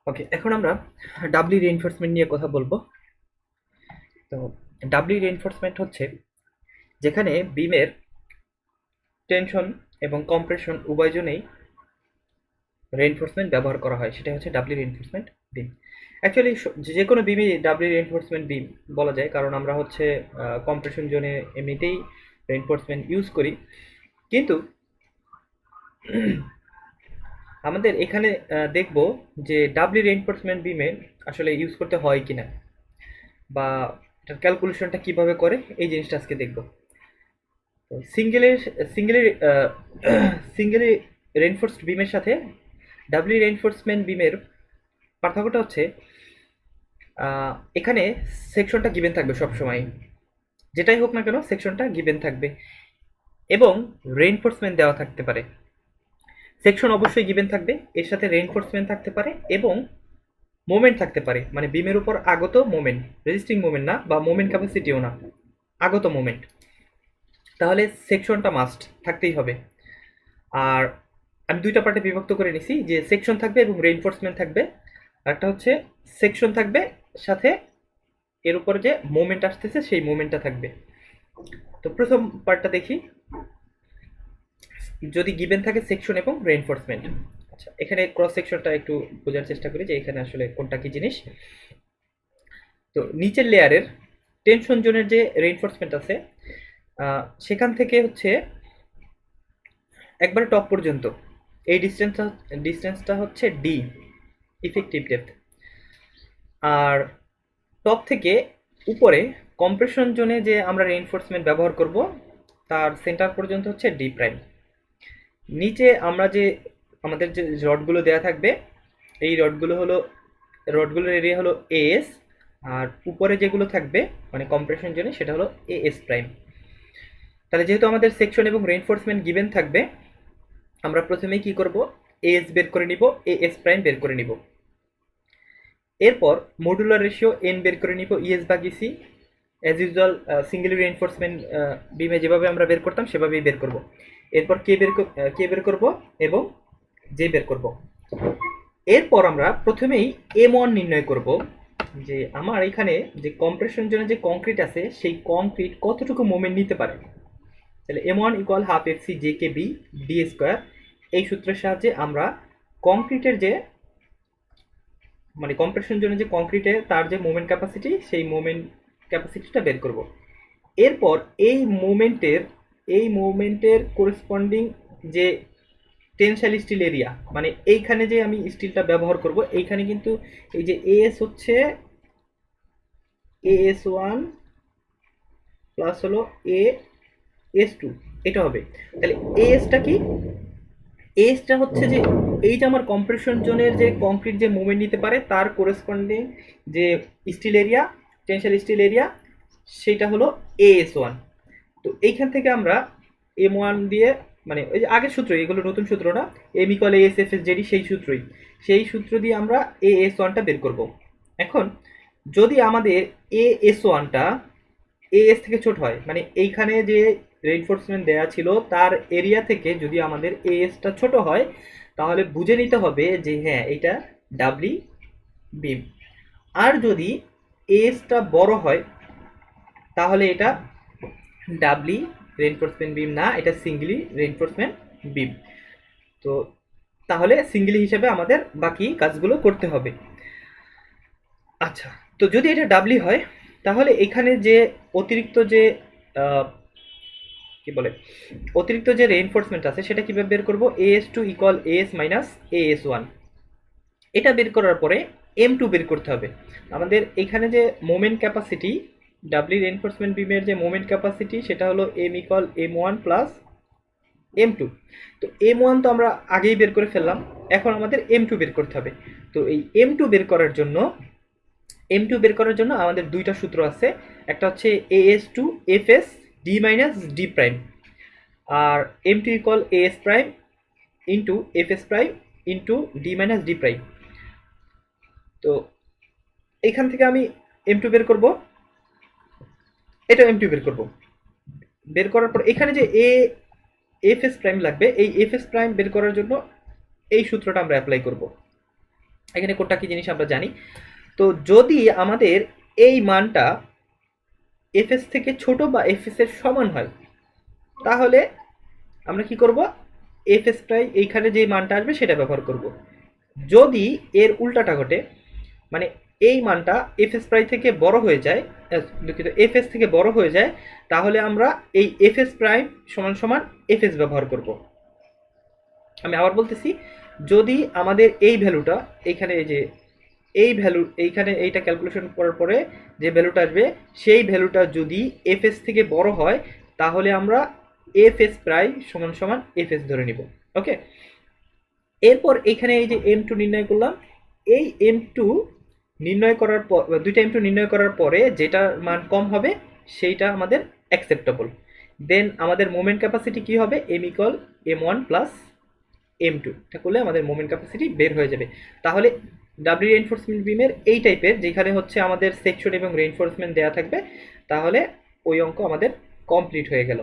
ওকে, এখন আমরা ডাবলি রিইনফোর্সমেন্ট নিয়ে কথা বলবো। তো ডাবলি রিইনফোর্সমেন্ট হচ্ছে যেখানে বিমের টেনশন এবং কম্প্রেশন উভয় জনেই রিইনফোর্সমেন্ট ব্যবহার করা হয়, সেটা হচ্ছে ডাবলি রিইনফোর্সমেন্ট বিম। অ্যাকচুয়ালি যে কোনো বিমই ডাবলি রিইনফোর্সমেন্ট বিম বলা যায়, কারণ আমরা হচ্ছে কম্প্রেশন জোনে এমনিতেই রিইনফোর্সমেন্ট ইউজ করি। কিন্তু আমাদের এখানে দেখব যে ডাবলি রিইনফোর্সমেন্ট বিমে আসলে ইউজ করতে হয় কিনা, বা এটার ক্যালকুলেশনটা কিভাবে করে, এই জিনিসটা আজকে দেখব। তো সিঙ্গেলের সিঙ্গেলি সিঙ্গেলি রেইনফোর্সড বিমের সাথে ডাবলি রেইনফোর্সমেন্ট বিমের পার্থক্যটা হচ্ছে এখানে সেকশনটা গিভেন থাকবে সব সময়, যেটাই হোক না কেন সেকশনটা গিভেন থাকবে এবং রেইনফোর্সমেন্ট দেওয়া থাকতে পারে। সেকশন অবশ্যই গিভেন থাকবে, এর সাথে রেইনফোর্সমেন্ট থাকতে পারে এবং মোমেন্ট থাকতে পারে, মানে বিমের উপর আগত মোমেন্ট, রেজিস্টিং মোমেন্ট না বা মোমেন্ট ক্যাপাসিটিও না, আগত মোমেন্ট। তাহলে সেকশনটা মাস্ট থাকতেই হবে। আর আমি দুইটা পার্টে বিভক্ত করে নিছি, যে সেকশন থাকবে এবং রেইনফোর্সমেন্ট থাকবে, আর একটা হচ্ছে সেকশন থাকবে সাথে এর উপর যে মোমেন্ট আসতেছে সেই মোমেন্টটা থাকবে। তো প্রথম পার্টটা দেখি, যদি গিভেন থাকে সেকশন এবং রেইনফোর্সমেন্ট। আচ্ছা, এখানে ক্রস সেকশনটা একটু বোঝার চেষ্টা করি যে এখানে আসলে কোনটা কি জিনিস। তো নিচের লেয়ারের টেনশন জোনের যে রেইনফোর্সমেন্ট আছে, সেখান থেকে হচ্ছে একবারে টপ পর্যন্ত এই ডিস্টেন্সটা হচ্ছে ডি, ইফেক্টিভ ডেপথ। আর টপ থেকে উপরে কম্প্রেশন জোনে যে আমরা রেইনফোর্সমেন্ট ব্যবহার করব তার সেন্টার পর্যন্ত হচ্ছে ডি প্রাইম। নিচে আমরা যে আমাদের যে রডগুলো দেয়া থাকবে, এই রডগুলোর এরিয়া হলো এএস, আর উপরে যেগুলো থাকবে মানে কম্প্রেশন জোনে সেটা হলো এএস প্রাইম। তাহলে যেহেতু আমাদের সেকশন এবং রেইনফোর্সমেন্ট গিভেন থাকবে, আমরা প্রথমেই কি করব, এএস বের করে নিব, এএস প্রাইম বের করে নিব। এরপর মডুলার রেশিও এন বের করে নিব, ইএস ভাগ EC, as usual single reinforcement বিমে যেভাবে আমরা বের করতাম সেভাবেই বের করব। এরপর কে বের করব এবং জে বের করব। এরপর আমরা প্রথমেই এম ওয়ান নির্ণয় করব, যে আমার এখানে যে কম্প্রেশন জন্য যে কংক্রিট আছে সেই কংক্রিট কতটুকু মোমেন্ট নিতে পারে। তাহলে M one equal half F C J K B D square. এই সূত্রের সাহায্যে আমরা কংক্রিটের যে মানে কম্প্রেশন জন্য যে কংক্রিটের তার যে মোমেন্ট ক্যাপাসিটি, সেই মোমেন্ট ক্যাপাসিটিটা বের করব। এরপর এই মোমেন্টের করেসপন্ডিং যে টেনসাইল স্টিল এরিয়া, মানে এইখানে যে আমি স্টিলটা ব্যবহার করব, এইখানে কিন্তু এই যে এএস হচ্ছে এএস ওয়ান প্লাস হলো এ এস টু, এটা হবে। তাহলে এএসটা কি, এসটা হচ্ছে যে এই যে আমার কম্প্রেশন জোনের যে কংক্রিট যে মুভমেন্ট নিতে পারে তার কোরেসপন্ডিং যে স্টিল এরিয়া, টেনশাল স্টিল এরিয়া, সেটা হলো এএস ওয়ান। তো এইখান থেকে আমরা এম ওয়ান দিয়ে, মানে ওই যে আগের সূত্র, এগুলো নতুন সূত্র না, M equal AS F S JD, সেই সূত্র দিয়ে আমরা এএস ওয়ানটা বের করব। এখন যদি আমাদের এএস ওয়ানটা এএস থেকে ছোট হয়, মানে এইখানে যে রেইনফোর্সমেন্ট দেয়া ছিল তার এরিয়া থেকে যদি আমাদের এএসটা ছোট হয়, তাহলে বুঝে নিতে হবে যে হ্যাঁ এটা ডাবলি বিম। আর যদি এএসটা বড় হয় তাহলে এটা ডাবলি রেইনফোর্সমেন্ট বিম না, এটা সিঙ্গলি রেইনফোর্সমেন্ট বিম। তো তাহলে সিঙ্গলি হিসেবে আমাদের বাকি কাজগুলো করতে হবে। আচ্ছা, তো যদি এটা ডাবলি হয় তাহলে এখানে যে অতিরিক্ত যে কি বলে অতিরিক্ত যে রেইনফোর্সমেন্ট আছে সেটা কিভাবে বের করব, AS two equal AS minus AS one. এটা বের করার পরে এম টু বের করতে হবে। আমাদের এখানে যে মোমেন্ট ক্যাপাসিটি, ডাবলি রেইনফোর্সমেন্ট বিমের যে মোমেন্ট ক্যাপাসিটি সেটা হলো M equal M one plus M two. তো এম ওয়ান তো আমরা আগেই বের করে ফেললাম, এখন আমাদের এম টু বের করতে হবে। তো এই এম টু বের করার জন্য আমাদের দুইটা সূত্র আছে, একটা হচ্ছে AS two F S D minus D prime, আর M two equal AS prime into F S prime into D minus D prime. তো এখান থেকে আমি এম টু বের করব, এটা এম টু বের করব। বের করার পর এখানে যে এফ এস প্রাইম লাগবে, এই এফ এস প্রাইম বের করার জন্য এই সূত্রটা আমরা অ্যাপ্লাই করব। এখানে কোডটা কি জিনিস আমরা জানি। তো যদি আমাদের এই মানটা এফএস থেকে ছোট বা এফএস এর সমান হয়, তাহলে আমরা কি করব, এফএস প্রাই এইখানে যে মানটা আসবে সেটা ব্যবহার করব। যদি এর উল্টাটা ঘটে, মানে এই মানটা এফএস প্রাই থেকে বড় হয়ে যায়, দুঃখিত, এফএস থেকে বড় হয়ে যায়, তাহলে আমরা এই এফএস প্রাইম সমান সমান এফএস ব্যবহার করব। আমি আবার বলতেছি, যদি আমাদের এই ভ্যালুটা এইখানে, এই যে এই ভ্যালু এইখানে এইটা ক্যালকুলেশন করার পরে যে ভ্যালুটা আসবে, সেই ভ্যালুটা যদি এফএস থেকে বড় হয়, তাহলে আমরা এফএস প্রাইম সমান সমান এফএস ধরে নিব। ওকে, এরপর এখানে এই যে এম টু নির্ণয় করলাম, এই এম টু নির্ণয় করার পর, দুইটা এম টু নির্ণয় করার পরে যেটার মান কম হবে সেইটা আমাদের অ্যাকসেপ্টেবল। দেন আমাদের মোমেন্ট ক্যাপাসিটি কি হবে, M equal M one plus M two, এটা করলে আমাদের মোমেন্ট ক্যাপাসিটি বের হয়ে যাবে। তাহলে ডাব্লিউ রেইনফোর্সমেন্ট বিমের এই টাইপের, যেখানে হচ্ছে আমাদের সেকশন এবং রেইনফোর্সমেন্ট দেওয়া থাকবে, তাহলে ওই অঙ্ক আমাদের কমপ্লিট হয়ে গেল।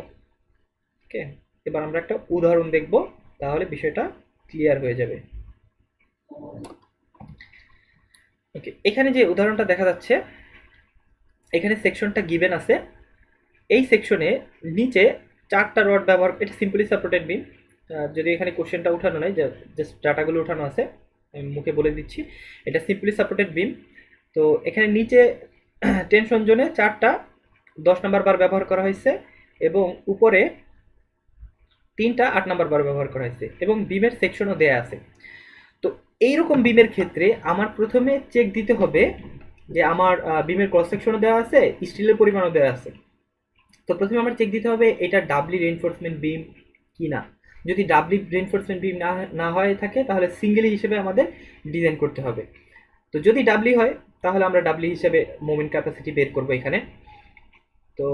ওকে, এবার আমরা একটা উদাহরণ দেখব, তাহলে বিষয়টা ক্লিয়ার হয়ে যাবে। ওকে, এখানে যে উদাহরণটা দেখা যাচ্ছে, এখানে সেকশনটা গিভেন আছে। এই সেকশনে নিচে 4টা রড ব্যবহার, এটা সিম্পলি সাপোর্টেড বিম, যদি এখানে কোশ্চেনটা উঠানো নাই, জাস্ট ডাটাগুলো উঠানো আছে, আমি মুখে বলে দিচ্ছি। এটা সিম্পলি সাপোর্টেড বিম। তো এখানে নিচে টেনশন জোনে 4টা 10 নম্বর বার ব্যবহার করা হয়েছে, এবং উপরে 3টা 8 নম্বর বার ব্যবহার করা হয়েছে, এবং বিমের সেকশনও দেয়া আছে। তো এইরকম বিমের ক্ষেত্রে আমার প্রথমে চেক দিতে হবে যে আমার বিমের ক্রস সেকশনও দেওয়া আছে, স্টিলের পরিমাণও দেওয়া আছে। তো প্রথমে আমার চেক দিতে হবে এটা ডাবলি রেইনফোর্সমেন্ট বিম কি না। যদি ডাবলি রেইনফোর্সমেন্ট বিম না হয়ে থাকে, তাহলে সিঙ্গেলি হিসেবে আমাদের ডিজাইন করতে হবে। তো যদি ডাবলি হয়, তাহলে আমরা ডাবলি হিসেবে মোমেন্ট ক্যাপাসিটি বের করব এখানে। তো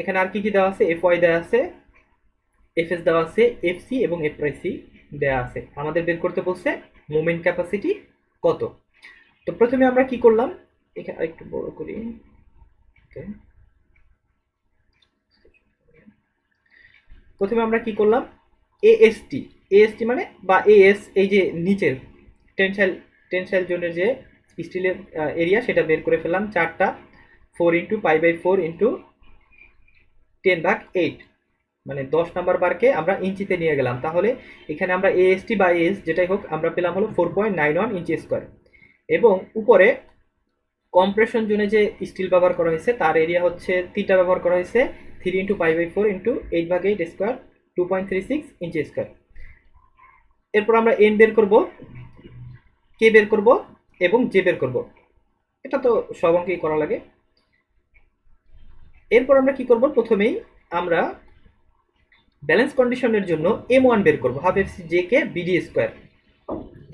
এখানে আর কি কি দেওয়া আছে, এফ ওয়াই দেওয়া আছে, এফএস দেওয়া আছে, এফসি এবং এফ প্রাই সি দেওয়া আছে। আমাদের বের করতে বলছে মোমেন্ট ক্যাপাসিটি কত। তো প্রথমে আমরা কি করলাম, এখানে একটু বড় করি। ওকে, প্রথমে আমরা কি করলাম, এএসটি, এএসটি মানে বা এএস, এই যে নিচের টেনসাইল জোনের যে স্টিলের এরিয়া, সেটা বের করে ফেললাম। 4টা 4 ইন্টু পাই বাই 4 ইন্টু 10/8, মানে 10 নাম্বার বারকে আমরা ইঞ্চিতে নিয়ে গেলাম। তাহলে এখানে আমরা এএসটি বা এস যেটাই হোক আমরা পেলাম হলো 4.91 ইঞ্চি স্কোয়ার। এবং উপরে কম্প্রেশন জোনে যে স্টিল ব্যবহার করা হয়েছে তার এরিয়া হচ্ছে 3টা ব্যবহার করা হয়েছে, 3 into pi by 4 into 8/8 square, 2.36 inch square. এরপর আমরা এন বের করব, কে বের করব এবং জে বের করব। এটা তো সব অঙ্কেই করা লাগে। এরপর আমরা কি করব, প্রথমেই আমরা ব্যালেন্স কন্ডিশনের জন্য এম ওয়ান বের করবো, half F C J K BD square.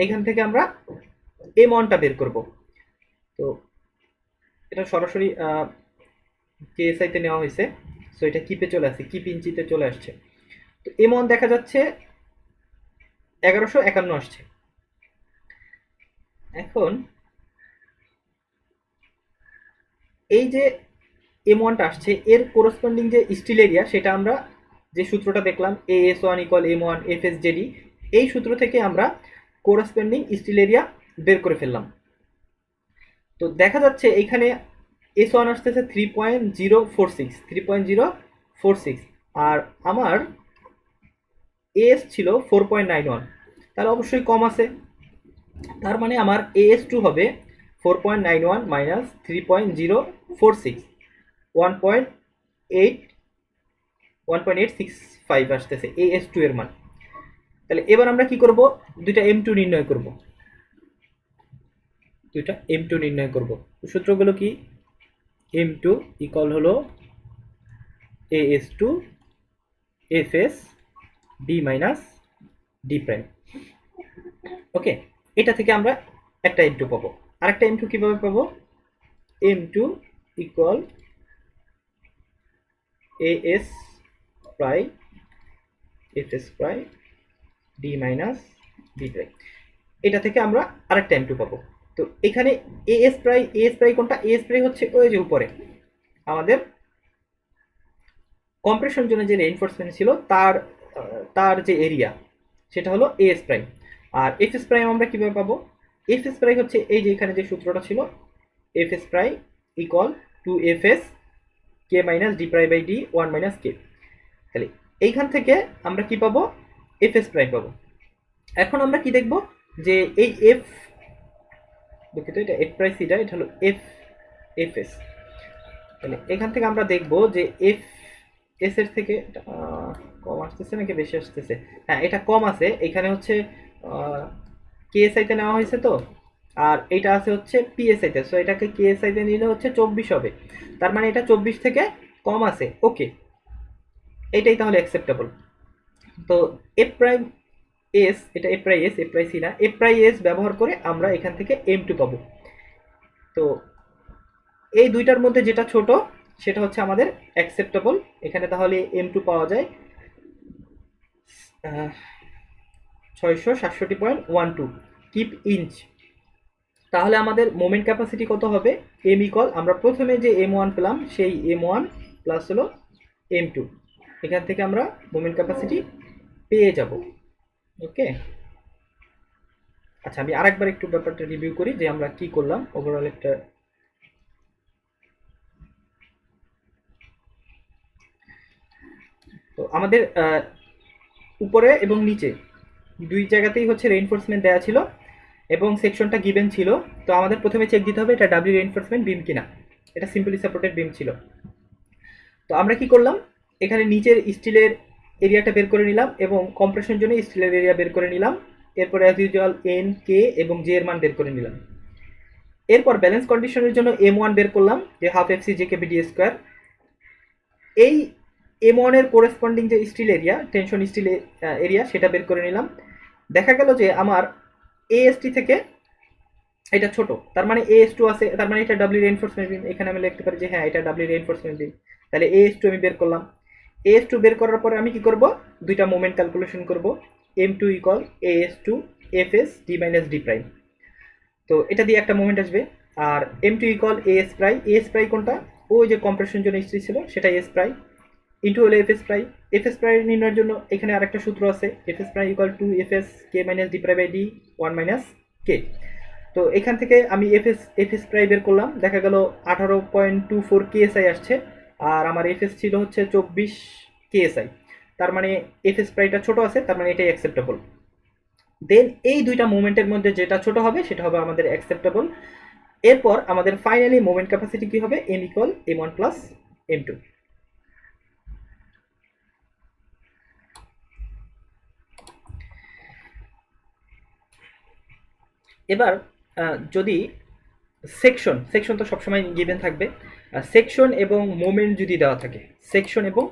এখান থেকে আমরা এম ওয়ানটা বের করব। তো এটা সরাসরি কেএসআই তে নেওয়া হয়েছে, সো এটা কিপে চলে আসছে, কিপ ইঞ্চিতে চলে আসছে। তো এম ওয়ান দেখা যাচ্ছে 1151 আসছে। এখন এই যে এম ওয়ানটা আসছে, এর কোরসপন্ডিং যে স্টিল এরিয়া, সেটা আমরা যে সূত্রটা দেখলাম, A S one equal M one F S JD, এই সূত্র থেকে আমরা কোরসপন্ডিং স্টিল এরিয়া বের করে ফেললাম। তো দেখা যাচ্ছে এইখানে এস ওয়ান আসতেছে 3.046, 3.046, আর আমার এস ছিল 4.91, তাহলে অবশ্যই কম আছে। তার মানে আমার এস টু হবে 4.91 মাইনাস 3.046, 1.865 আসতেছে এস টু এর মান। তাহলে এবার আমরা কি করব, দুইটা এম টু নির্ণয় করব, দুইটা এম টু নির্ণয় করব। সূত্রগুলো কি, এম টু ইকুয়াল হলো S two F S D minus D prime. Okay, এটা থেকে আমরা একটা এম টু পাবো। আরেকটা এম টু কিভাবে পাবো, M two equal S prime F S prime D minus D prime, এটা থেকে আমরা আরেকটা এম টু পাবো। তো এখানে এস প্রাই কোনটা, এস প্রাই হচ্ছে ওই যে উপরে আমাদের কম্প্রেশন জন্য যে রেইনফোর্সমেন্ট ছিল তার যে এরিয়া, সেটা হলো এস প্রাইম। আর এফ এস প্রাইম আমরা কিভাবে পাবো, এফ এস প্রাই হচ্ছে এই যে এখানে যে সূত্রটা ছিল, F S prime equal to F S K minus D prime by D one minus K. তাহলে এইখান থেকে আমরা কি পাবো, এফ এস প্রাই পাবো। এখন আমরা কি দেখব যে এই এফ, দুঃখিত এটা এফ প্রাই সিটা, এটা হলো এফ এফ এস। তাহলে এখান থেকে আমরা দেখব যে এফ এস এর থেকে কম আসতেছে নাকি বেশি আসতেছে, হ্যাঁ এটা কম আছে, এখানে হচ্ছে কেএসআই তে নেওয়া হয়েছে তো, আর এটা আছে হচ্ছে পিএসআই তে, সো এটাকে কেএসআই তে নিলে হচ্ছে 24 হবে, তার মানে এটা 24 থেকে কম আছে, ওকে এটাই তাহলে অ্যাকসেপ্টেবল। তো এফ প্রাইম এস, এটা এফ প্রাই এস, এফ প্রাই সি না, এফ প্রাই এস ব্যবহার করে আমরা এখান থেকে এম টু পাবো। তো এই দুইটার মধ্যে যেটা ছোট সেটা হচ্ছে আমাদের অ্যাকসেপ্টেবল, এখানে তাহলে এম টু পাওয়া যায় 667.12 কিপ ইঞ্চ। তাহলে আমাদের মোমেন্ট ক্যাপাসিটি কত হবে, এম ইকুয়াল, আমরা প্রথমে যে এম ওয়ান পেলাম সেই এম ওয়ান প্লাস হলো এম টু, এখান থেকে আমরা মোমেন্ট ক্যাপাসিটি পেয়ে যাব। ওকে, আচ্ছা আমি আরেকবার একটু ব্যাপারটা রিভিউ করি যে আমরা কি করলাম ওভারঅল একটা। তো আমাদের উপরে এবং নিচে দুই জায়গাতেই হচ্ছে রেইনফোর্সমেন্ট দেওয়া ছিল এবং সেকশনটা গিভেন ছিল। তো আমাদের প্রথমে চেক দিতে হবে এটা ডাব্লিউ রেইনফোর্সমেন্ট বিম কিনা, এটা সিম্পলি সাপোর্টেড বিম ছিল। তো আমরা কি করলাম, এখানে নিচের স্টিলের এরিয়াটা বের করে নিলাম এবং কম্প্রেশন জন্য স্টিলের এরিয়া বের করে নিলাম, এরপর অ্যাজ ইউজুয়াল এন কে এবং জে এর মান বের করে নিলাম। এরপর ব্যালেন্স কন্ডিশনের জন্য এম ওয়ান বের করলাম যে half F C J K B D square. এই এম ওয়ানের কোরেসপন্ডিং যে steel area, tension steel area, সেটা বের করে নিলাম। দেখা গেল যে আমার এএসটি থেকে এটা ছোট, তার মানে এএস টু আছে, তার মানে এটা ডাব্লিউ রেইনফোর্সমেন্ট বিম, এখানে আমি লিখতে পারি যে হ্যাঁ এটা ডাব্লিউ রেইনফোর্সমেন্ট বিম। তাহলে এএস টু আমি বের করলাম। এএস টু বের করার পরে আমি কি করব, দুইটা মোমেন্ট ক্যালকুলেশন করব, M two equal AS two F S D minus D prime. তো এটা দিয়ে একটা মোমেন্ট আসবে। আর M two equal AS prime, AS prime কোনটা, ওই যে কম্প্রেশন জন্য স্ট্রি ছিল সেটা এস প্রাই, ইন্টু হলো F S prime. F S prime নির্ণয়ের জন্য এখানে আরেকটা সূত্র আছে, F S prime equal to F S K minus D prime by D one minus কে। তো এখান থেকে আমি এফ এস প্রাই বের করলাম, দেখা গেল 18.24 কেএসআই আসছে, আর আমার এফ এস ছিল হচ্ছে 24 কেএসআই, তার মানে এফ এস প্রাইটা ছোট আছে, তার মানে এটাই অ্যাকসেপ্টেবল। দেন এই দুইটা মুভমেন্টের মধ্যে যেটা ছোট হবে সেটা হবে আমাদের অ্যাকসেপ্টেবল। এরপর আমাদের ফাইনালি মোমেন্ট ক্যাপাসিটি কি হবে, M equal M one plus M two. এবার যদি সেকশন তো সবসময় গিভেন থাকবে, সেকশন এবং মোমেন্ট যদি দেওয়া থাকে, সেকশন এবং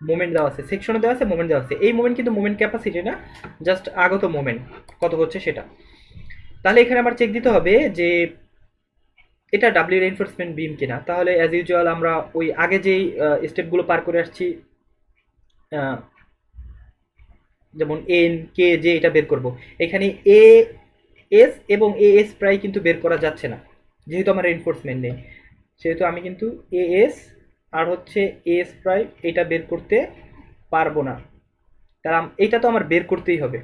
মোমেন্ট দেওয়া আছে, সেকশনে দেওয়া আছে, মোমেন্ট দেওয়া আছে, এই মোমেন্ট কিন্তু মোমেন্ট ক্যাপাসিটি না, জাস্ট আগত মোমেন্ট কত হচ্ছে সেটা। তাহলে এখানে আমার চেক দিতে হবে যে এটা ডাব্লিউ রেইনফোর্সমেন্ট বিম কিনা। তাহলে অ্যাজ ইউজুয়াল আমরা ওই আগে যেই স্টেপগুলো পার করে আসছি, যেমন এন কে জে, এটা বের করব। এখানে এ এস এবং এ এস প্রায় কিন্তু বের করা যাচ্ছে না, যেহেতু আমার রেইনফোর্সমেন্ট নেই, সেহেতু আমি কিন্তু এ এস আর হচ্ছে এস প্রায় এটা বের করতে পারবো না। তার এইটা তো আমার বের করতেই হবে,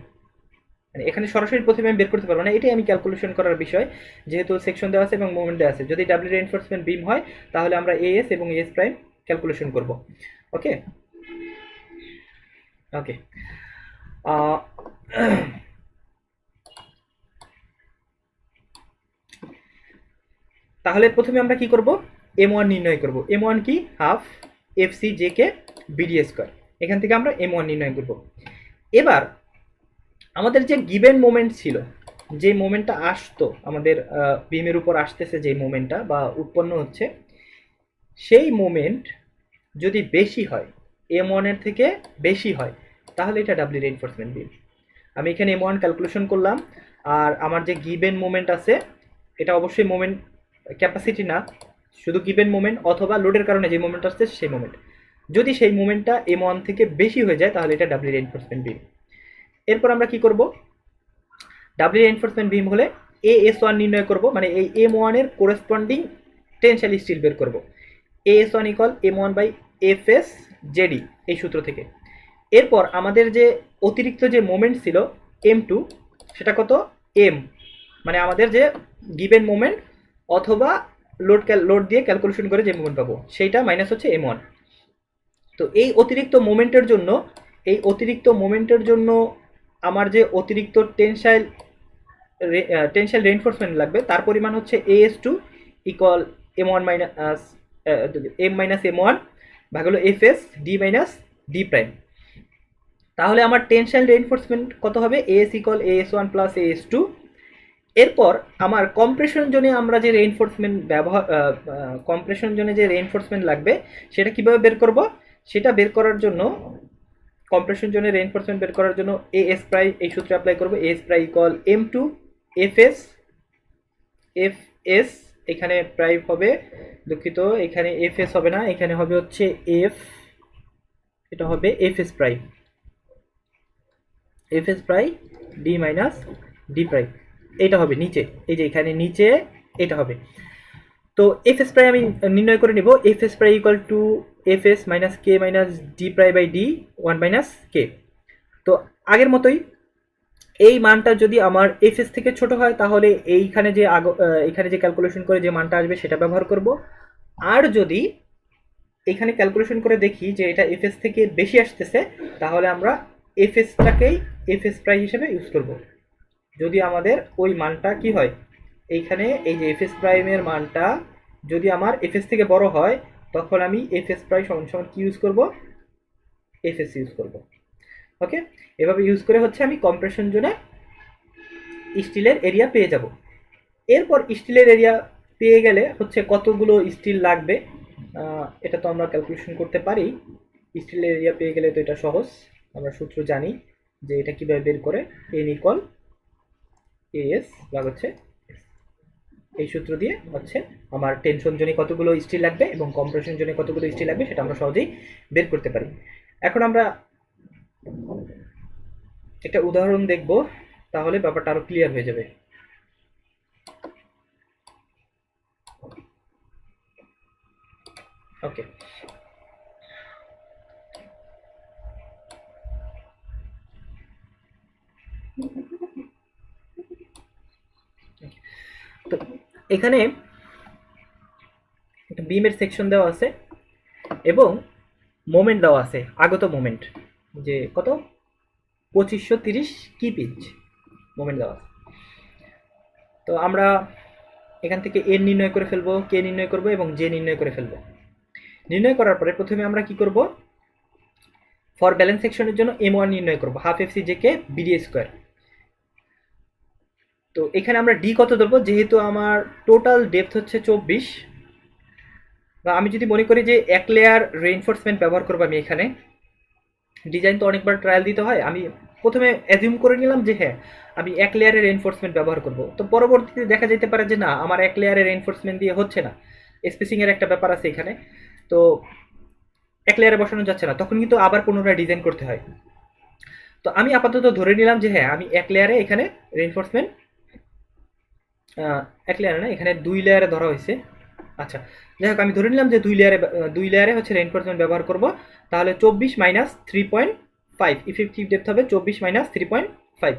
মানে এখানে সরাসরি প্রথমে আমি বের করতে পারবো না, এটাই আমি ক্যালকুলেশন করার বিষয়, যেহেতু সেকশন দেওয়া আছে এবং মোমেন্ট দেওয়া আছে। যদি ডাব্লিউ রেইনফোর্সমেন্ট বিম হয় তাহলে আমরা এ এস এবং এস প্রাইম ক্যালকুলেশন করব। ওকে ওকে, তাহলে প্রথমে আমরা কি করব, এম ওয়ান নির্ণয় করব। এম ওয়ান কি, half F C J K BD square, এখান থেকে আমরা এম ওয়ান নির্ণয় করব। এবার আমাদের যে গিভেন মোমেন্ট ছিল, যে মোমেন্টটা আসতো আমাদের বিমের উপর আসতেছে, যে মোমেন্টটা বা উৎপন্ন হচ্ছে, সেই মোমেন্ট যদি বেশি হয়, এম ওয়ানের থেকে বেশি হয়, তাহলে এটা ডাব্লিউ রেইনফোর্সমেন্ট বিম। আমি এখানে এম ওয়ান ক্যালকুলেশন করলাম, আর আমার যে গিভেন মোমেন্ট আছে এটা অবশ্যই মোমেন্ট ক্যাপাসিটি না, শুধু গিভেন মোমেন্ট অথবা লোডের কারণে যে মোমেন্ট আসছে সেই মোমেন্ট, যদি সেই মোমেন্টটা এম ওয়ান থেকে বেশি হয়ে যায় তাহলে এটা ডাব্লিউ রেইনফোর্সমেন্ট বিম। এরপর আমরা কি করব, ডাব্লিউ রেইনফোর্সমেন্ট বিম হলে এ এস ওয়ান নির্ণয় করব, মানে এই এম ওয়ানের কোরেসপন্ডিং টেনশাল স্টিল বের করব। A S one equal M one by F S JD, এই সূত্র থেকে। এরপর আমাদের যে অতিরিক্ত যে মোমেন্ট ছিল এম টু, সেটা কত, এম, মানে আমাদের যে গিভেন মোমেন্ট অথবা লোড দিয়ে ক্যালকুলেশন করে যে মোমেন্ট পাবো সেইটা মাইনাস হচ্ছে m1। তো এই অতিরিক্ত মোমেন্টের জন্য আমার যে অতিরিক্ত টেনসাইল রেইনফোর্সমেন্ট লাগবে তার পরিমাণ হচ্ছে as2 equal m1 minus m minus m1 ভাগ হলো fs d minus d prime. তাহলে আমার টেনসাইল রেইনফোর্সমেন্ট কত হবে, as equal as1 plus as2। এরপর আমার কম্প্রেশন জোনে আমরা যে রেইনফোর্সমেন্ট কম্প্রেশন জোনে যে রেইনফোর্সমেন্ট লাগবে সেটা কিভাবে বের করব, সেটা বের করার জন্য কম্প্রেশন জোনে রেইনফোর্সমেন্ট বের করার জন্য as প্রাই এই সূত্রে অ্যাপ্লাই করব। as প্রাই ইকুয়াল m2 fs এখানে প্রাই হবে, দুঃখিত এখানে fs হবে না, এখানে হবে হচ্ছে এটা হবে fs প্রাই d মাইনাস d প্রাই, এটা হবে নিচে, এই যে এখানে নিচে এটা হবে। তো fs প্রাই আমি নির্ণয় করে নিব, fs prime equal to fs minus k minus d prime by d 1 minus k। তো আগের মতোই এই মানটা যদি আমার fs থেকে ছোট হয় তাহলে এখানে যে ক্যালকুলেশন করে যে মানটা আসবে সেটা ব্যবহার করব। আর যদি এখানে ক্যালকুলেশন করে দেখি যে এটা fs থেকে বেশি আসতেছে তাহলে আমরা fsটাকেই fs প্রাই হিসেবে ইউজ করব। যদি আমাদের ওই মানটা কি হয়, এইখানে এই যে fs প্রাইমের মানটা যদি আমার fs থেকে বড় হয় তখন আমি fs প্রাইম সমান সমান কি ইউজ করব, fs ইউজ করব। ওকে, এভাবে ইউজ করে হচ্ছে আমি কম্প্রেশন জোনে স্টিলের এরিয়া পেয়ে যাব। এরপর স্টিলের এরিয়া পেয়ে গেলে হচ্ছে কতগুলো স্টিল লাগবে এটা তো আমরা ক্যালকুলেশন করতে পারি। স্টিলের এরিয়া পেয়ে গেলে তো এটা সহজ, আমরা সূত্র জানি যে এটা কিভাবে বের করে, n ইকুয়াল as ভাগ হচ্ছে এই সূত্র দিয়ে হচ্ছে আমার টেনশন জোনে কতগুলো স্টিল লাগবে এবং কম্প্রেশন জোনে কতগুলো স্টিল লাগবে সেটা আমরা সহজেই বের করতে পারি। এখন আমরা একটা উদাহরণ দেখব, তাহলে ব্যাপারটা আরো ক্লিয়ার হয়ে যাবে। ওকে, তো এখানে একটা বিমের সেকশন দেওয়া আছে এবং মোমেন্ট দেওয়া আছে, আগত মোমেন্ট যে কত 2530 কি পিচ মোমেন্ট দেওয়া আছে। তো আমরা এখান থেকে n নির্ণয় করে ফেলবো, k নির্ণয় করব এবং j নির্ণয় করে ফেলবো। নির্ণয় করার পরে প্রথমে আমরা কি করব, ফর ব্যালেন্স সেকশনের জন্য m1 নির্ণয় করব, half fc jk bd square. তো এখানে আমরা d কত ধরবো, যেহেতু আমার টোটাল ডেপথ হচ্ছে 24, বা আমি যদি মনে করি যে এক লেয়ার রেইনফোর্সমেন্ট ব্যবহার করবো, আমি এখানে ডিজাইন তো অনেকবার ট্রায়াল দিতে হয়, আমি প্রথমে অ্যাজিউম করে নিলাম যে হ্যাঁ আমি এক লেয়ারের রেইনফোর্সমেন্ট ব্যবহার করব। তো পরবর্তীতে দেখা যেতে পারে যে না আমার এক লেয়ারের রেইনফোর্সমেন্ট দিয়ে হচ্ছে না, স্পেসিংয়ের একটা ব্যাপার আছে এখানে, তো এক লেয়ারে বসানো যাচ্ছে না, তখন কিন্তু আবার পুনরায় ডিজাইন করতে হয়। তো আমি আপাতত ধরে নিলাম যে হ্যাঁ আমি এক লেয়ারে এখানে রেইনফোর্সমেন্ট, এক লেয়ারে না এখানে 2 লেয়ারে ধরা হয়েছে। আচ্ছা যাই হোক, আমি ধরে নিলাম যে 2 লেয়ারে হচ্ছে রেইনফোর্সমেন্ট ব্যবহার করব। তাহলে 24 মাইনাস 3.5 ইফেক্টিভ ডেপথ হবে 24 মাইনাস 3.5।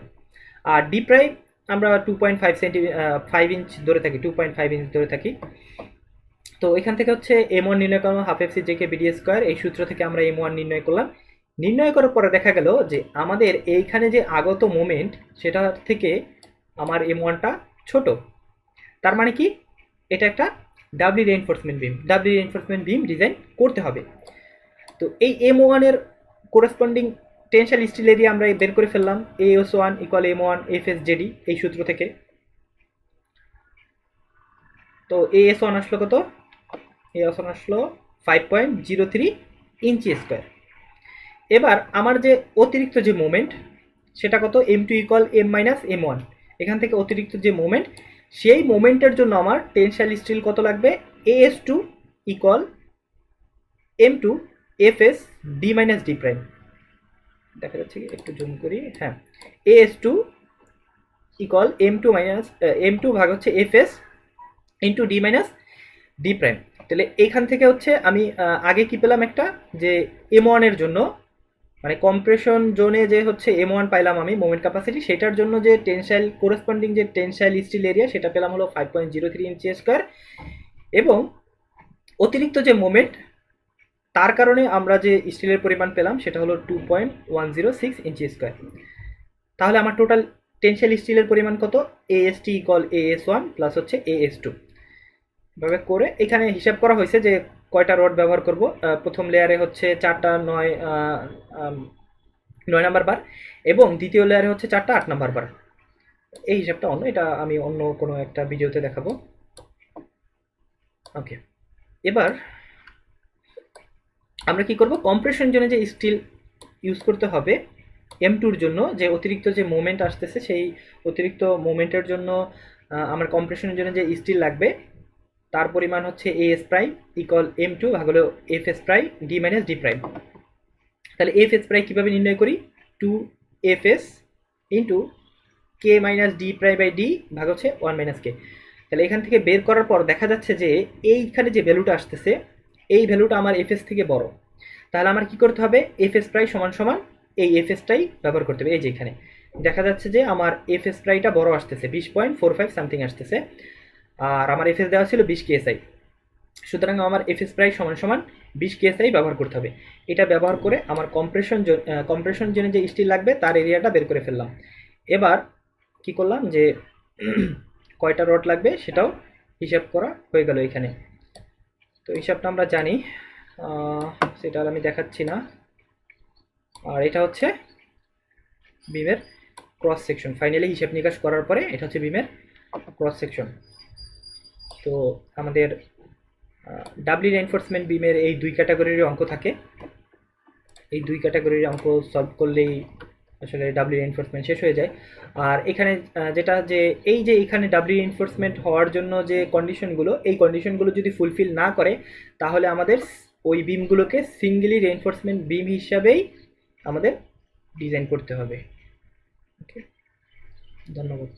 আর ডি প্রাইম আমরা 2.5 ইঞ্চ ধরে থাকি, 2.5 ইঞ্চ ধরে থাকি। তো এখান থেকে হচ্ছে m1 নির্ণয় করলাম, half fc jk bd square, এই সূত্র থেকে আমরা m1 নির্ণয় করলাম। নির্ণয় করার পরে দেখা গেল যে আমাদের এইখানে যে আগত মোমেন্ট সেটা থেকে আমার m1টা ছোট, তার মানে কি এটা একটা ডাবলি রেইনফোর্সমেন্ট বিম ডিজাইন করতে হবে। তো এই m1 এর কোরেসপন্ডিং টেনশাল স্টিল এরিয়া আমরা বের করে ফেললাম, as1 equal m1 fs jd এই সূত্র থেকে। তো as1 আসলো কত, as1 আসলো 5.03 ইঞ্চি স্কয়ার। এবার আমার যে অতিরিক্ত যে মোমেন্ট সেটা কত, m2 equal m minus m1, এখান থেকে অতিরিক্ত যে মোমেন্ট সেই মোমেন্টের জন্য আমার টেনশাল স্টিল কত লাগবে, as2 equal m2 fs d minus d prime. দেখা যাচ্ছে কি, একটু জুম করি, হ্যাঁ as2 equal m2 minus m2 ভাগ হচ্ছে fs into d minus d prime. তাহলে এইখান থেকে হচ্ছে আমি আগে কি পেলাম একটা, যে m1 এর জন্য মানে কম্প্রেশন জোনে যে হচ্ছে M1 পাইলাম আমি মোমেন্ট ক্যাপাসিটি, সেটার জন্য যে টেনসাইল কোরেসপন্ডিং যে টেনসাইল স্টিল এরিয়া সেটা পেলাম হলো 5.03 ইঞ্চি স্কোয়ার, এবং অতিরিক্ত যে মোমেন্ট তার কারণে আমরা যে স্টিলের পরিমাণ পেলাম সেটা হলো 2.106 ইঞ্চি স্কোয়ার। তাহলে আমার টোটাল টেনসাইল স্টিলের পরিমাণ কত? AST ইকুয়াল AS1 প্লাস হচ্ছে AS2 এভাবে করে এখানে হিসাব করা হয়েছে যে কয়টা রড ব্যবহার করব। প্রথম লেয়ারে হচ্ছে 4টা 9 নাম্বার বার, এবং দ্বিতীয় লেয়ারে হচ্ছে 4টা 8 নাম্বার বার। এই হিসাবটা অন্য, এটা আমি অন্য কোনো একটা ভিডিওতে দেখাবো। ওকে, এবার আমরা কি করব, কম্প্রেশন জোনে যে স্টিল ইউজ করতে হবে M2-র জন্য, যে অতিরিক্ত যে মোমেন্ট আসতেছে সেই অতিরিক্ত মোমেন্টের জন্য আমার কম্প্রেশনের জন্য যে স্টিল লাগবে তার পরিমাণ হচ্ছে AS প্রাইম ইকুয়াল M2 ভাগ হলো FS prime D minus D prime. তাহলে FS প্রাইম কীভাবে নির্ণয় করি? 2FS into K minus D prime by D ভাগ হচ্ছে 1 মাইনাস K। তাহলে এখান থেকে বের করার পর দেখা যাচ্ছে যে এইখানে যে ভ্যালুটা আসতেছে এই ভ্যালুটা আমার FS থেকে বড়। তাহলে আমার কি করতে হবে? FS প্রাইম সমান সমান এই FSটাই ব্যবহার করতে হবে। এই যে এখানে দেখা যাচ্ছে যে আমার FS প্রাইমটা বড় আসতেছে, 20.45 সামথিং আসতেছে, আর আমার FS দেওয়া ছিল 20 KSI। সুতরাং আমার FS প্রাইম সমান সমান 20 KSI ব্যবহার করতে হবে। এটা ব্যবহার করে আমার কম্প্রেশন জন্য যে স্টিল লাগবে তার এরিয়াটা বের করে ফেললাম। এবার কি করলাম যে কয়টা রড লাগবে সেটাও হিসাব করা হয়ে গেল এখানে। তো হিসাবটা আমরা জানি, সেটা আর আমি দেখাচ্ছি না। আর এটা হচ্ছে বিমের ক্রস সেকশন। ফাইনালি হিসাব নিকাশ করার পরে এটা হচ্ছে বিমের ক্রস সেকশন। তো আমাদের ডাবলি রেইনফোর্সমেন্ট বিমের এই দুই ক্যাটাগরির অঙ্ক থাকে। এই দুই ক্যাটাগরির অঙ্ক সলভ করলেই আসলে ডাবলি রেইনফোর্সমেন্ট শেষ হয়ে যায়। আর এখানে যেটা যে এই যে এখানে ডাবলি রেইনফোর্সমেন্ট হওয়ার জন্য যে কন্ডিশনগুলো, এই কন্ডিশনগুলো যদি ফুলফিল না করে তাহলে আমাদের ওই বিমগুলোকে সিঙ্গেলি রেইনফোর্সমেন্ট বিম হিসাবেই আমাদের ডিজাইন করতে হবে। ওকে, ধন্যবাদ।